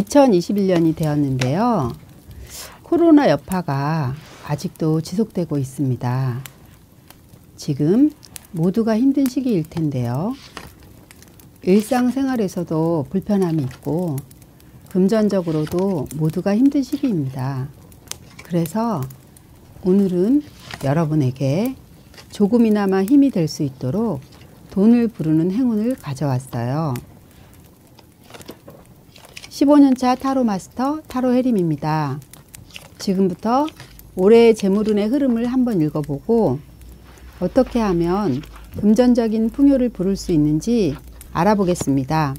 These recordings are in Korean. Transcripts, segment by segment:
2021년이 되었는데요. 코로나 여파가 아직도 지속되고 있습니다. 지금 모두가 힘든 시기일 텐데요. 일상생활에서도 불편함이 있고 금전적으로도 모두가 힘든 시기입니다. 그래서 오늘은 여러분에게 조금이나마 힘이 될 수 있도록 돈을 부르는 행운을 가져왔어요. 15년차 타로 마스터 타로 해림입니다. 지금부터 올해의 재물운의 흐름을 한번 읽어보고 어떻게 하면 금전적인 풍요를 부를 수 있는지 알아보겠습니다.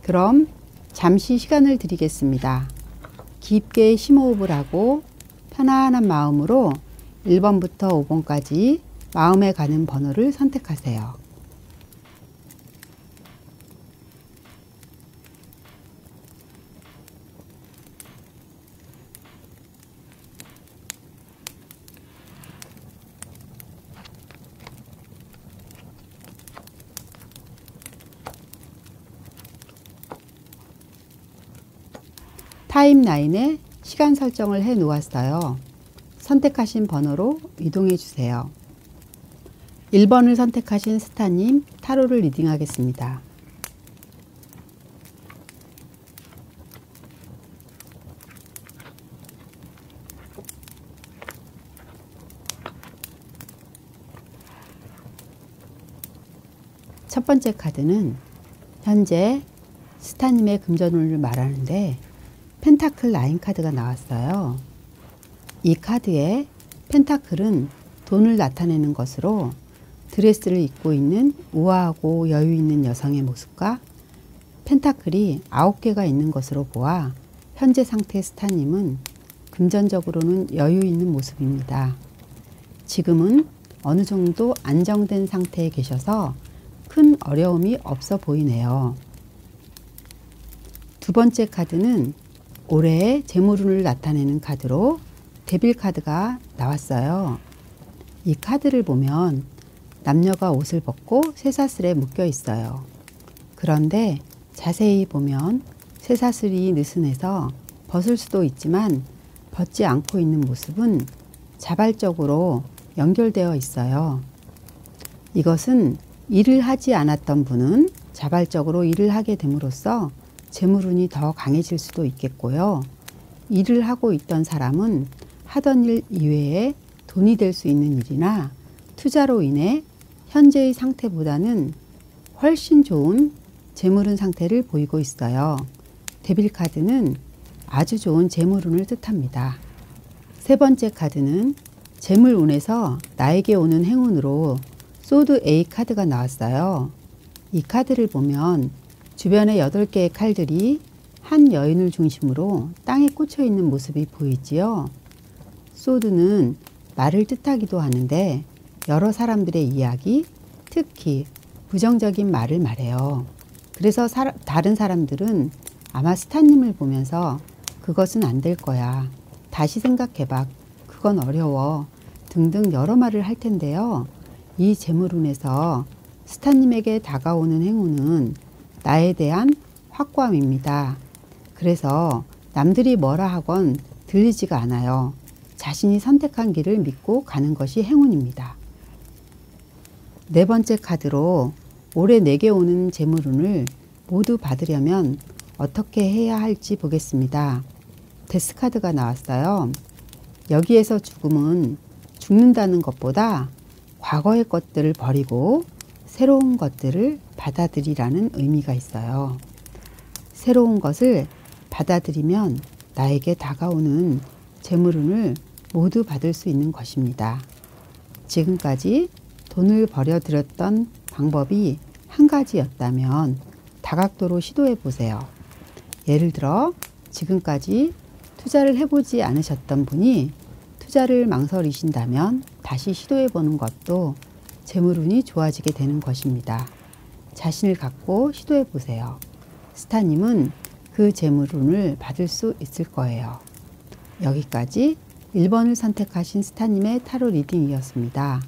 그럼 잠시 시간을 드리겠습니다. 깊게 심호흡을 하고 편안한 마음으로 1번부터 5번까지 마음에 가는 번호를 선택하세요. 타임라인에 시간 설정을 해 놓았어요. 선택하신 번호로 이동해 주세요. 1번을 선택하신 스타님 타로를 리딩하겠습니다. 첫 번째 카드는 현재 스타님의 금전운을 말하는데 펜타클 9 카드가 나왔어요. 이 카드에 펜타클은 돈을 나타내는 것으로 드레스를 입고 있는 우아하고 여유 있는 여성의 모습과 펜타클이 9개가 있는 것으로 보아 현재 상태 스타님은 금전적으로는 여유 있는 모습입니다. 지금은 어느 정도 안정된 상태에 계셔서 큰 어려움이 없어 보이네요. 두 번째 카드는 올해의 재물운을 나타내는 카드로 데빌 카드가 나왔어요. 이 카드를 보면 남녀가 옷을 벗고 쇠사슬에 묶여 있어요. 그런데 자세히 보면 쇠사슬이 느슨해서 벗을 수도 있지만 벗지 않고 있는 모습은 자발적으로 연결되어 있어요. 이것은 일을 하지 않았던 분은 자발적으로 일을 하게 됨으로써 재물운이 더 강해질 수도 있겠고요. 일을 하고 있던 사람은 하던 일 이외에 돈이 될 수 있는 일이나 투자로 인해 현재의 상태보다는 훨씬 좋은 재물운 상태를 보이고 있어요. 데빌 카드는 아주 좋은 재물운을 뜻합니다. 세 번째 카드는 재물운에서 나에게 오는 행운으로 소드 A 카드가 나왔어요. 이 카드를 보면 주변에 8개의 칼들이 한 여인을 중심으로 땅에 꽂혀 있는 모습이 보이지요. 소드는 말을 뜻하기도 하는데 여러 사람들의 이야기, 특히 부정적인 말을 말해요. 그래서 다른 사람들은 아마 스타님을 보면서 그것은 안 될 거야. 다시 생각해봐. 그건 어려워. 등등 여러 말을 할 텐데요. 이 재물운에서 스타님에게 다가오는 행운은 나에 대한 확고함입니다. 그래서 남들이 뭐라 하건 들리지가 않아요. 자신이 선택한 길을 믿고 가는 것이 행운입니다. 네 번째 카드로 올해 내게 오는 재물운을 모두 받으려면 어떻게 해야 할지 보겠습니다. 데스 카드가 나왔어요. 여기에서 죽음은 죽는다는 것보다 과거의 것들을 버리고 새로운 것들을 받아들이라는 의미가 있어요. 새로운 것을 받아들이면 나에게 다가오는 재물운을 모두 받을 수 있는 것입니다. 지금까지 돈을 버려들였던 방법이 한 가지였다면 다각도로 시도해 보세요. 예를 들어 지금까지 투자를 해보지 않으셨던 분이 투자를 망설이신다면 다시 시도해 보는 것도 재물운이 좋아지게 되는 것입니다. 자신을 갖고 시도해 보세요. 스타님은 그 재물운을 받을 수 있을 거예요. 여기까지 1번을 선택하신 스타님의 타로 리딩이었습니다.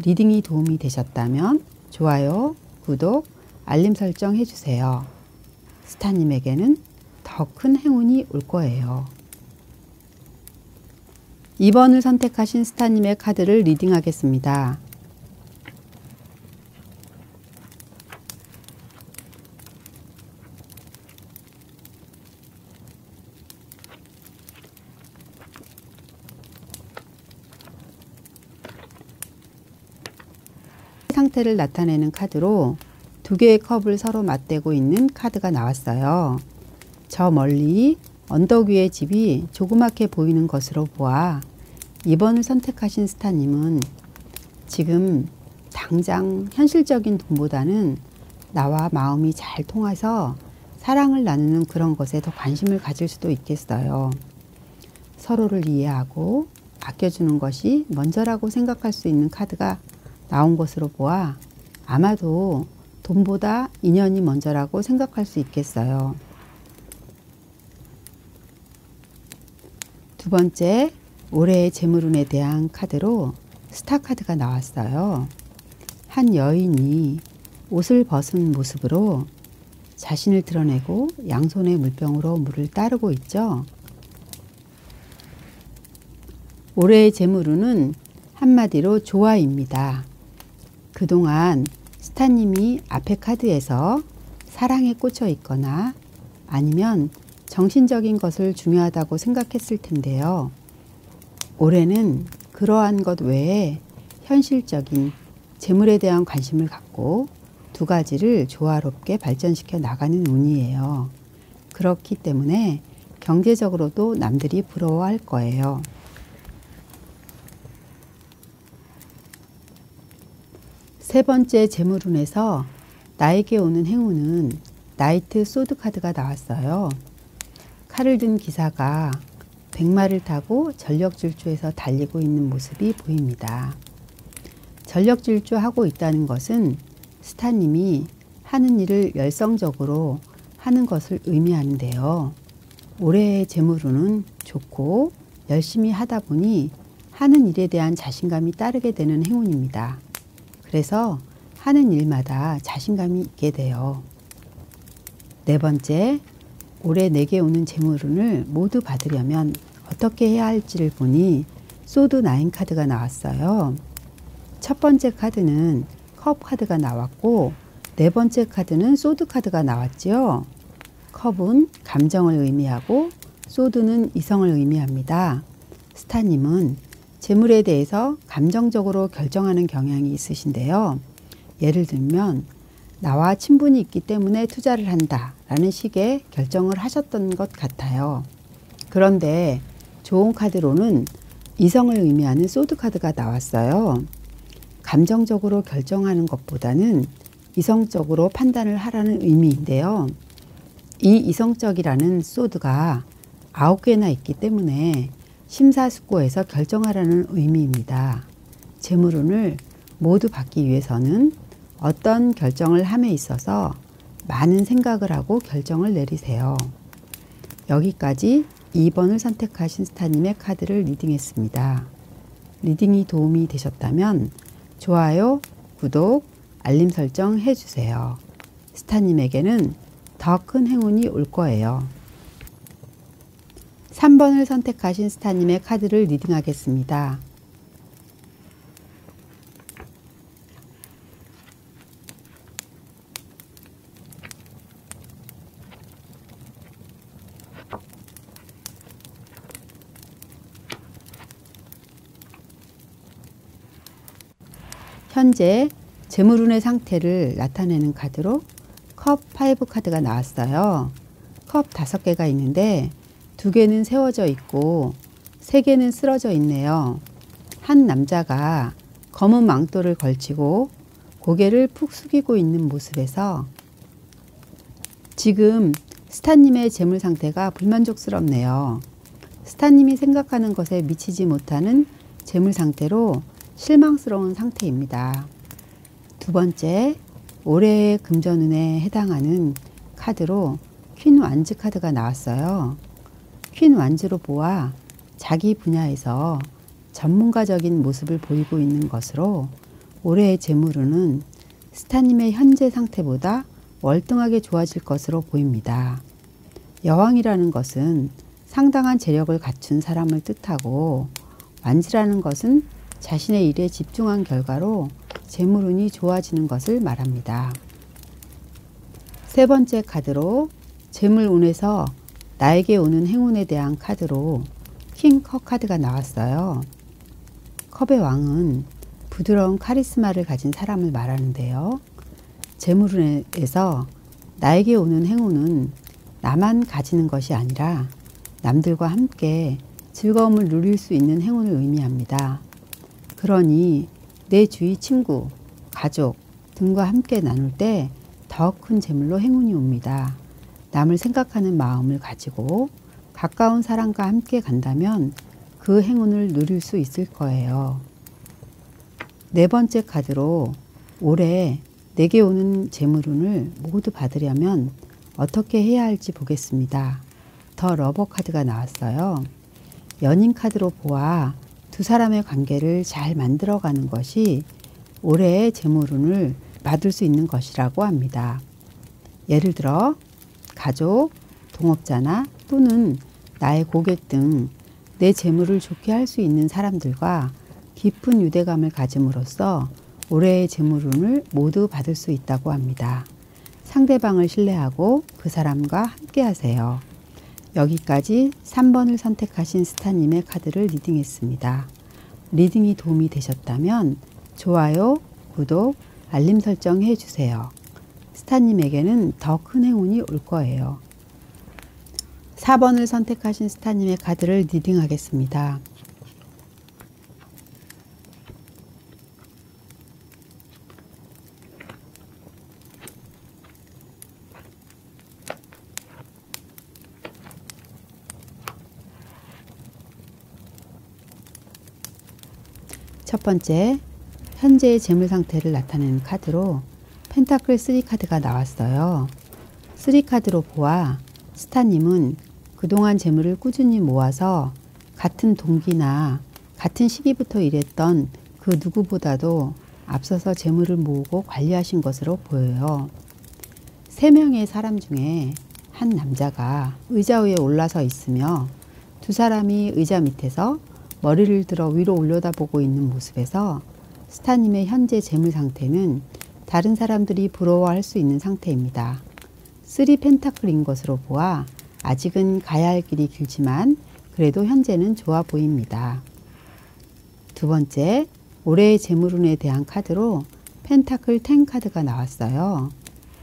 리딩이 도움이 되셨다면 좋아요, 구독, 알림 설정 해주세요. 스타님에게는 더 큰 행운이 올 거예요. 2번을 선택하신 스타님의 카드를 리딩하겠습니다. 상태를 나타내는 카드로 두 개의 컵을 서로 맞대고 있는 카드가 나왔어요. 저 멀리 언덕 위의 집이 조그맣게 보이는 것으로 보아 2번을 선택하신 스타님은 지금 당장 현실적인 돈보다는 나와 마음이 잘 통해서 사랑을 나누는 그런 것에 더 관심을 가질 수도 있겠어요. 서로를 이해하고 아껴주는 것이 먼저라고 생각할 수 있는 카드가 나온 것으로 보아 아마도 돈보다 인연이 먼저라고 생각할 수 있겠어요. 두 번째, 올해의 재물운에 대한 카드로 스타 카드가 나왔어요. 한 여인이 옷을 벗은 모습으로 자신을 드러내고 양손의 물병으로 물을 따르고 있죠. 올해의 재물운은 한마디로 조화입니다. 그동안 스타님이 앞의 카드에서 사랑에 꽂혀 있거나 아니면 정신적인 것을 중요하다고 생각했을 텐데요. 올해는 그러한 것 외에 현실적인 재물에 대한 관심을 갖고 두 가지를 조화롭게 발전시켜 나가는 운이에요. 그렇기 때문에 경제적으로도 남들이 부러워할 거예요. 세 번째 재물운에서 나에게 오는 행운은 나이트 소드 카드가 나왔어요. 칼을 든 기사가 백마를 타고 전력질주에서 달리고 있는 모습이 보입니다. 전력질주하고 있다는 것은 스타님이 하는 일을 열성적으로 하는 것을 의미하는데요. 올해의 재물운은 좋고 열심히 하다 보니 하는 일에 대한 자신감이 따르게 되는 행운입니다. 그래서 하는 일마다 자신감이 있게 돼요. 네 번째, 올해 내게 오는 재물운을 모두 받으려면 어떻게 해야 할지를 보니 소드 9 카드가 나왔어요. 첫 번째 카드는 컵 카드가 나왔고 네 번째 카드는 소드 카드가 나왔지요. 컵은 감정을 의미하고 소드는 이성을 의미합니다. 스타님은 재물에 대해서 감정적으로 결정하는 경향이 있으신데요. 예를 들면 나와 친분이 있기 때문에 투자를 한다 라는 식의 결정을 하셨던 것 같아요. 그런데 좋은 카드로는 이성을 의미하는 소드 카드가 나왔어요. 감정적으로 결정하는 것보다는 이성적으로 판단을 하라는 의미인데요. 이 이성적이라는 소드가 9개나 있기 때문에 심사숙고해서 결정하라는 의미입니다. 재물운을 모두 받기 위해서는 어떤 결정을 함에 있어서 많은 생각을 하고 결정을 내리세요. 여기까지 2번을 선택하신 스타님의 카드를 리딩했습니다. 리딩이 도움이 되셨다면 좋아요, 구독, 알림 설정 해주세요. 스타님에게는 더 큰 행운이 올 거예요. 3번을 선택하신 스타님의 카드를 리딩하겠습니다. 현재 재물운의 상태를 나타내는 카드로 컵 5 카드가 나왔어요. 컵 5개가 있는데 2개는 세워져 있고 3개는 쓰러져 있네요. 한 남자가 검은 망토를 걸치고 고개를 푹 숙이고 있는 모습에서 지금 스타님의 재물 상태가 불만족스럽네요. 스타님이 생각하는 것에 미치지 못하는 재물 상태로 실망스러운 상태입니다. 두 번째, 올해의 금전운에 해당하는 카드로 퀸 완즈 카드가 나왔어요. 퀸 완즈로 보아 자기 분야에서 전문가적인 모습을 보이고 있는 것으로 올해의 재물운은 스타님의 현재 상태보다 월등하게 좋아질 것으로 보입니다. 여왕이라는 것은 상당한 재력을 갖춘 사람을 뜻하고 완즈라는 것은 자신의 일에 집중한 결과로 재물운이 좋아지는 것을 말합니다. 세 번째 카드로 재물운에서 나에게 오는 행운에 대한 카드로 킹컵 카드가 나왔어요. 컵의 왕은 부드러운 카리스마를 가진 사람을 말하는데요. 재물운에서 나에게 오는 행운은 나만 가지는 것이 아니라 남들과 함께 즐거움을 누릴 수 있는 행운을 의미합니다. 그러니 내 주위 친구, 가족 등과 함께 나눌 때 더 큰 재물로 행운이 옵니다. 남을 생각하는 마음을 가지고 가까운 사람과 함께 간다면 그 행운을 누릴 수 있을 거예요. 네 번째 카드로 올해 내게 오는 재물운을 모두 받으려면 어떻게 해야 할지 보겠습니다. 더 러버 카드가 나왔어요. 연인 카드로 보아 두 사람의 관계를 잘 만들어가는 것이 올해의 재물운을 받을 수 있는 것이라고 합니다. 예를 들어 가족, 동업자나 또는 나의 고객 등 내 재물을 좋게 할 수 있는 사람들과 깊은 유대감을 가짐으로써 올해의 재물운을 모두 받을 수 있다고 합니다. 상대방을 신뢰하고 그 사람과 함께 하세요. 여기까지 3번을 선택하신 스타님의 카드를 리딩했습니다. 리딩이 도움이 되셨다면 좋아요, 구독, 알림 설정 해주세요. 스타님에게는 더 큰 행운이 올 거예요. 4번을 선택하신 스타님의 카드를 리딩하겠습니다. 첫 번째, 현재의 재물 상태를 나타내는 카드로 펜타클 3 카드가 나왔어요. 3 카드로 보아 스타님은 그동안 재물을 꾸준히 모아서 같은 동기나 같은 시기부터 일했던 그 누구보다도 앞서서 재물을 모으고 관리하신 것으로 보여요. 3명의 사람 중에 한 남자가 의자 위에 올라서 있으며 두 사람이 의자 밑에서 머리를 들어 위로 올려다보고 있는 모습에서 스타님의 현재 재물 상태는 다른 사람들이 부러워할 수 있는 상태입니다. 3 펜타클인 것으로 보아 아직은 가야 할 길이 길지만 그래도 현재는 좋아 보입니다. 두 번째, 올해의 재물운에 대한 카드로 펜타클 10 카드가 나왔어요.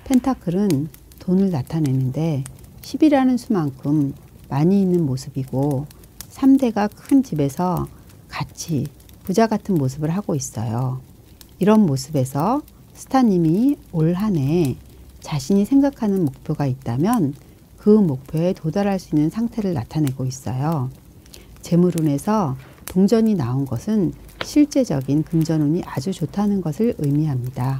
펜타클은 돈을 나타내는데 10이라는 수만큼 많이 있는 모습이고 3대가 큰 집에서 같이 부자 같은 모습을 하고 있어요. 이런 모습에서 스타님이 올 한 해 자신이 생각하는 목표가 있다면 그 목표에 도달할 수 있는 상태를 나타내고 있어요. 재물운에서 동전이 나온 것은 실제적인 금전운이 아주 좋다는 것을 의미합니다.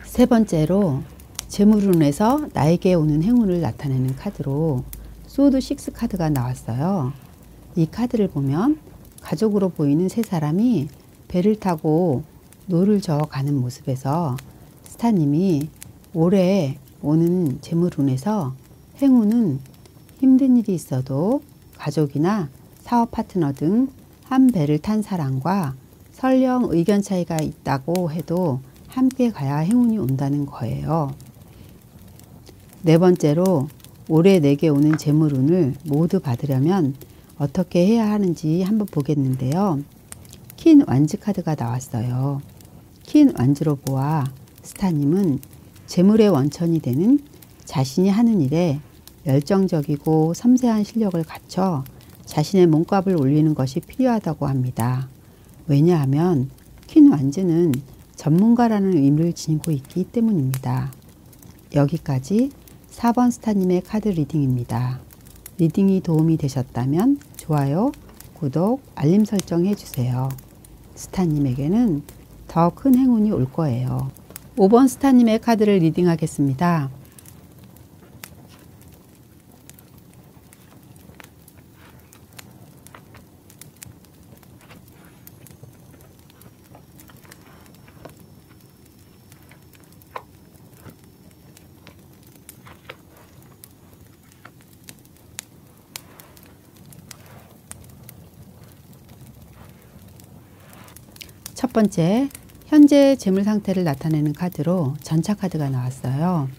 세 번째로 재물운에서 나에게 오는 행운을 나타내는 카드로 소드 6 카드가 나왔어요. 이 카드를 보면 가족으로 보이는 세 사람이 배를 타고 노를 저어 가는 모습에서 스타님이 올해 오는 재물운에서 행운은 힘든 일이 있어도 가족이나 사업 파트너 등 한 배를 탄 사람과 설령 의견 차이가 있다고 해도 함께 가야 행운이 온다는 거예요. 네 번째로 올해 내게 오는 재물운을 모두 받으려면 어떻게 해야 하는지 한번 보겠는데요. 퀸 완즈 카드가 나왔어요. 퀸 완즈로 보아 스타님은 재물의 원천이 되는 자신이 하는 일에 열정적이고 섬세한 실력을 갖춰 자신의 몸값을 올리는 것이 필요하다고 합니다. 왜냐하면 퀸완즈는 전문가라는 의미를 지니고 있기 때문입니다. 여기까지 4번 스타님의 카드 리딩입니다. 리딩이 도움이 되셨다면 좋아요, 구독, 알림 설정 해주세요. 스타님에게는 더 큰 행운이 올 거예요. 5번 스타님의 카드를 리딩하겠습니다. 첫 번째, 현재 재물 상태를 나타내는 카드로 전차 카드가 나왔어요.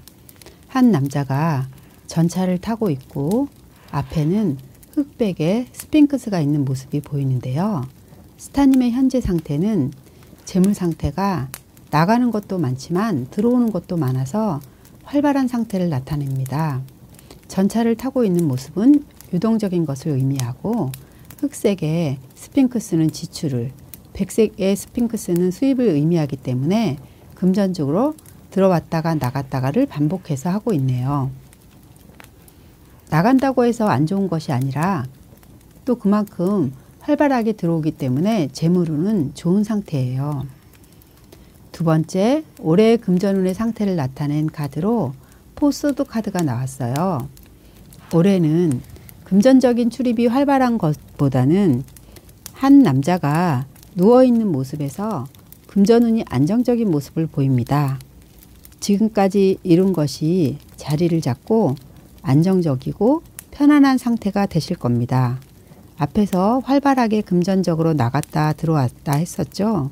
한 남자가 전차를 타고 있고 앞에는 흑백의 스핑크스가 있는 모습이 보이는데요. 스타님의 현재 상태는 재물 상태가 나가는 것도 많지만 들어오는 것도 많아서 활발한 상태를 나타냅니다. 전차를 타고 있는 모습은 유동적인 것을 의미하고 흑색의 스핑크스는 지출을, 백색의 스핑크스는 수입을 의미하기 때문에 금전적으로 들어왔다가 나갔다가를 반복해서 하고 있네요. 나간다고 해서 안 좋은 것이 아니라 또 그만큼 활발하게 들어오기 때문에 재물운은 좋은 상태예요. 두 번째, 올해의 금전운의 상태를 나타낸 카드로 포소드 카드가 나왔어요. 올해는 금전적인 출입이 활발한 것보다는 한 남자가 누워있는 모습에서 금전운이 안정적인 모습을 보입니다. 지금까지 이룬 것이 자리를 잡고 안정적이고 편안한 상태가 되실 겁니다. 앞에서 활발하게 금전적으로 나갔다 들어왔다 했었죠.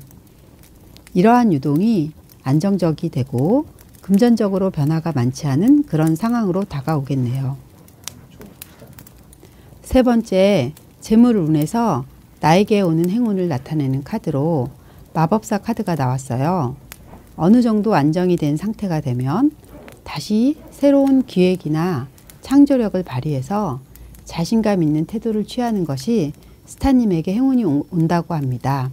이러한 유동이 안정적이 되고 금전적으로 변화가 많지 않은 그런 상황으로 다가오겠네요. 세 번째, 재물운에서 나에게 오는 행운을 나타내는 카드로 마법사 카드가 나왔어요. 어느 정도 안정이 된 상태가 되면 다시 새로운 기획이나 창조력을 발휘해서 자신감 있는 태도를 취하는 것이 스타님에게 행운이 온다고 합니다.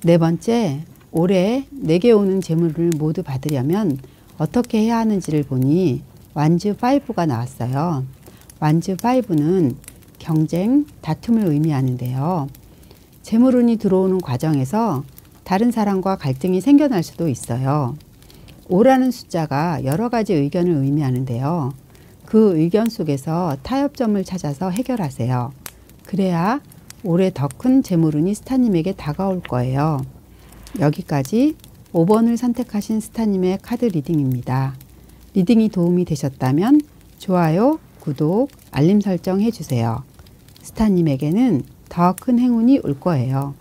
네 번째, 올해 내게 오는 재물을 모두 받으려면 어떻게 해야 하는지를 보니 완즈 5가 나왔어요. 완즈 5는 경쟁, 다툼을 의미하는데요. 재물운이 들어오는 과정에서 다른 사람과 갈등이 생겨날 수도 있어요. 5라는 숫자가 여러 가지 의견을 의미하는데요. 그 의견 속에서 타협점을 찾아서 해결하세요. 그래야 올해 더 큰 재물운이 스타님에게 다가올 거예요. 여기까지 5번을 선택하신 스타님의 카드 리딩입니다. 리딩이 도움이 되셨다면 좋아요, 구독, 알림 설정 해주세요. 스타님에게는 더 큰 행운이 올 거예요.